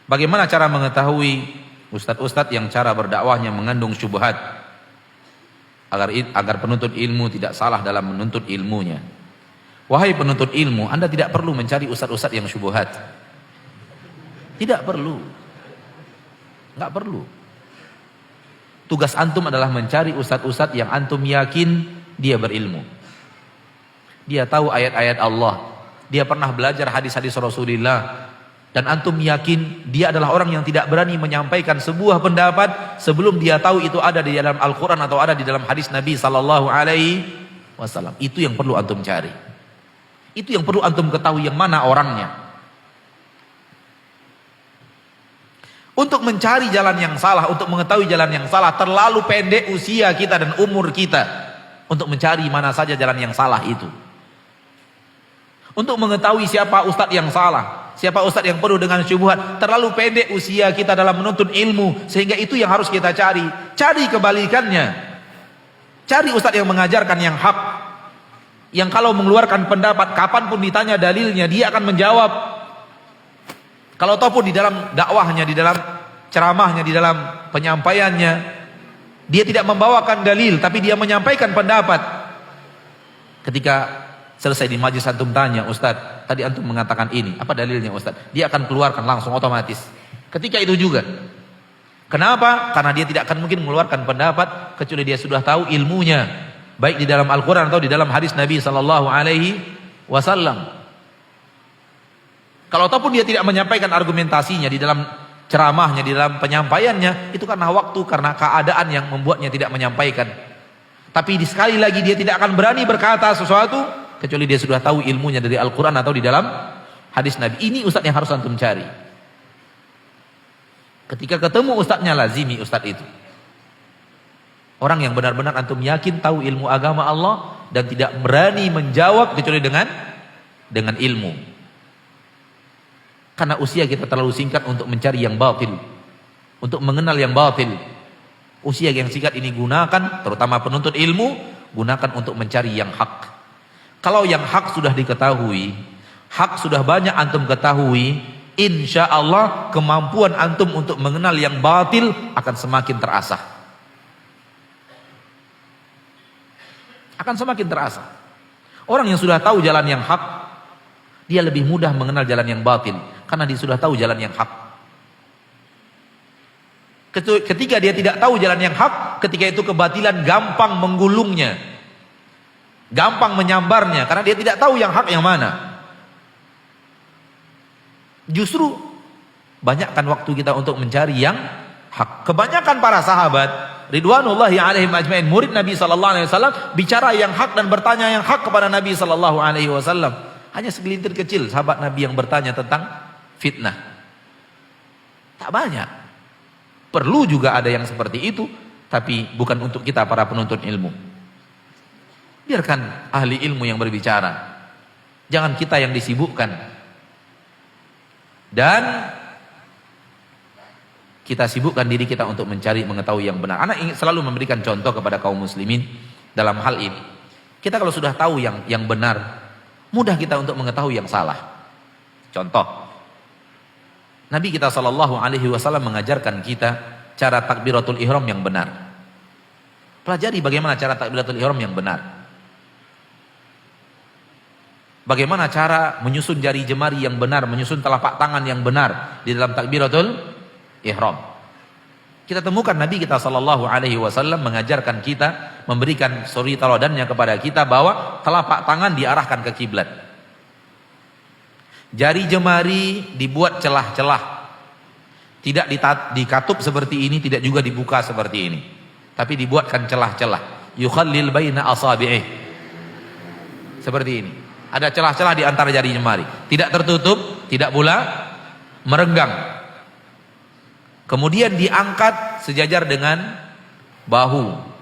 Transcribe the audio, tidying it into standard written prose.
Bagaimana cara mengetahui ustadz-ustadz yang cara berdakwahnya mengandung syubhat agar penuntut ilmu tidak salah dalam menuntut ilmunya? Wahai penuntut ilmu, Anda tidak perlu mencari ustadz-ustadz yang syubhat. Tidak perlu. Enggak perlu. Tugas antum adalah mencari ustadz-ustadz yang antum yakin dia berilmu. Dia tahu ayat-ayat Allah. Dia pernah belajar hadis-hadis Rasulullah. Dan antum yakin dia adalah orang yang tidak berani menyampaikan sebuah pendapat sebelum dia tahu itu ada di dalam Al-Quran atau ada di dalam hadis Nabi Sallallahu Alaihi Wasallam. Itu yang perlu antum cari. Itu yang perlu antum ketahui yang mana orangnya. Untuk mencari jalan yang salah, untuk mengetahui jalan yang salah, terlalu pendek usia kita dan umur kita untuk mencari mana saja jalan yang salah itu. Untuk mengetahui siapa ustadz yang salah, siapa ustadz yang penuh dengan syubhat, terlalu pendek usia kita dalam menuntut ilmu, sehingga itu yang harus kita cari. Cari kebalikannya. Cari ustadz yang mengajarkan yang hak, yang kalau mengeluarkan pendapat kapanpun ditanya dalilnya dia akan menjawab. Kalau ataupun di dalam dakwahnya, di dalam ceramahnya, di dalam penyampaiannya, dia tidak membawakan dalil, tapi dia menyampaikan pendapat. Ketika selesai di majlis antum tanya, Ustadz, tadi antum mengatakan ini, apa dalilnya Ustadz? Dia akan keluarkan langsung otomatis. Ketika itu juga. Kenapa? Karena dia tidak akan mungkin mengeluarkan pendapat kecuali dia sudah tahu ilmunya, baik di dalam Al-Quran atau di dalam hadis Nabi Sallallahu Alaihi Wasallam. Kalau ataupun dia tidak menyampaikan argumentasinya di dalam ceramahnya, di dalam penyampaiannya, itu karena waktu, karena keadaan yang membuatnya tidak menyampaikan. Tapi sekali lagi dia tidak akan berani berkata sesuatu kecuali dia sudah tahu ilmunya dari Al-Quran atau di dalam hadis Nabi. Ini ustadz yang harus antum cari. Ketika ketemu ustadznya, lazimi ustadz itu. Orang yang benar-benar antum yakin tahu ilmu agama Allah dan tidak berani menjawab kecuali dengan ilmu. Karena usia kita terlalu singkat untuk mencari yang batil, untuk mengenal yang batil. Usia yang singkat ini gunakan, terutama penuntut ilmu, gunakan untuk mencari yang hak. Kalau yang hak sudah diketahui, hak sudah banyak antum ketahui, insya Allah kemampuan antum untuk mengenal yang batil akan semakin terasah. Akan semakin terasah. Orang yang sudah tahu jalan yang hak, dia lebih mudah mengenal jalan yang batil. Karena dia sudah tahu jalan yang hak. Ketika dia tidak tahu jalan yang hak, ketika itu kebatilan gampang menggulungnya, gampang menyambarnya, karena dia tidak tahu yang hak yang mana. Justru banyakkan waktu kita untuk mencari yang hak. Kebanyakan para sahabat ridwanullahi alaihim ajmain, murid Nabi sallallahu alaihi wasallam, bicara yang hak dan bertanya yang hak kepada Nabi sallallahu alaihi wasallam. Hanya segelintir kecil sahabat Nabi yang bertanya tentang fitnah. Tak banyak. Perlu juga ada yang seperti itu, tapi bukan untuk kita para penuntut ilmu. Biarkan ahli ilmu yang berbicara. Jangan kita yang disibukkan. Dan kita sibukkan diri kita untuk mencari mengetahui yang benar. Anak ingin selalu memberikan contoh kepada kaum muslimin dalam hal ini. Kita kalau sudah tahu yang benar, mudah kita untuk mengetahui yang salah. Contoh, Nabi kita Shallallahu Alaihi Wasallam mengajarkan kita cara takbiratul ihram yang benar. Pelajari bagaimana cara takbiratul ihram yang benar. Bagaimana cara menyusun jari jemari yang benar, menyusun telapak tangan yang benar di dalam takbiratul ihram. Kita temukan Nabi kita Shallallahu Alaihi Wasallam mengajarkan kita, memberikan suri teladannya kepada kita bahwa telapak tangan diarahkan ke kiblat. Jari jemari dibuat celah-celah, tidak dikatup seperti ini, tidak juga dibuka seperti ini, tapi dibuatkan celah-celah. Yukhallil baina asabi'ih, seperti ini. Ada celah-celah di antara jari jemari, tidak tertutup, tidak pula merenggang. Kemudian diangkat sejajar dengan bahu.